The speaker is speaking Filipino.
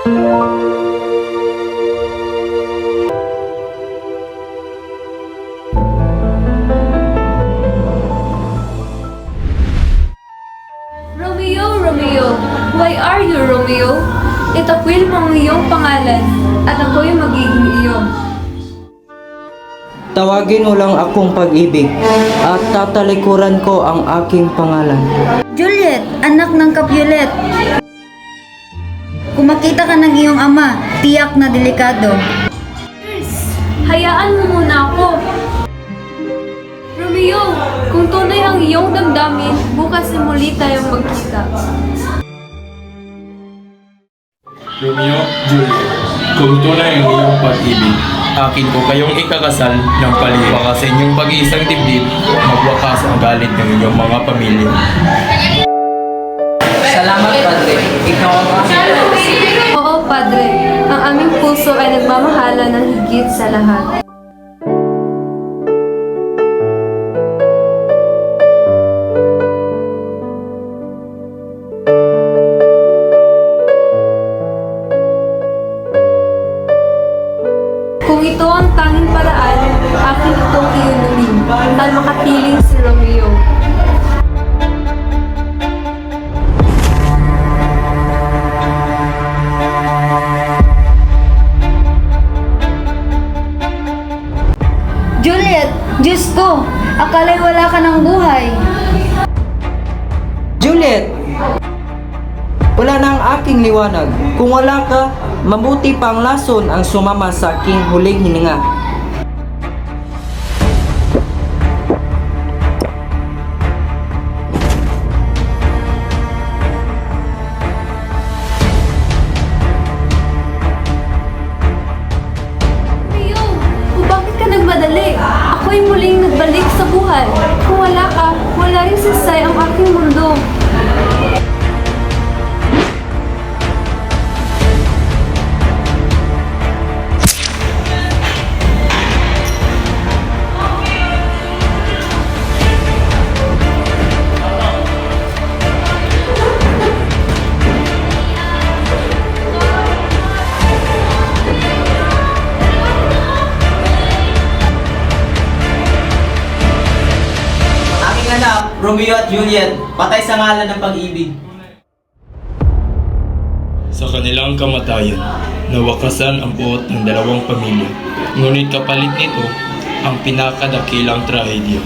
Romeo, Romeo, why are you Romeo? Itakwil mo ang iyong pangalan at ako'y magiging iyo. Tawagin mo lang akong pag-ibig at tatalikuran ko ang aking pangalan. Juliet, anak ng Capulet. Kung makita ka ng iyong ama, tiyak na delikado. Hayaan mo muna ako. Romeo, kung tunay ang iyong damdamin, bukas na muli tayong magkita. Romeo, Juliet, kung tunay ang iyong pag-ibig, akin ko kayong ikakasal ng paliwaka sa inyong pag-iisang dibdib, magwakas ang galit ng inyong mga pamilya. Salamat, Padre. Ikaw ang aking Oo, Padre, ang aming puso ay nagmamahala ng higit sa lahat. Kung ito ang tanging paraan, akin itong iunumin para makapiling si Romeo. Juliet, Diyos ko, akala'y wala ka ng buhay. Juliet! Wala na ang aking liwanag. Kung wala ka, mabuti pa ang lason ang sumama sa aking huling hininga. Romeo, kung bakit ka nagmadali? Ako'y muling nagbalik sa buhay. Kung wala ka, wala rin sasay ang aking mundo. Aking anak, Romeo at Juliet, patay sa ngalan ng pag-ibig. Sa kanilang kamatayan, nawakasan ang buot ng dalawang pamilya. Ngunit kapalit nito, ang pinakadakilang trahedya.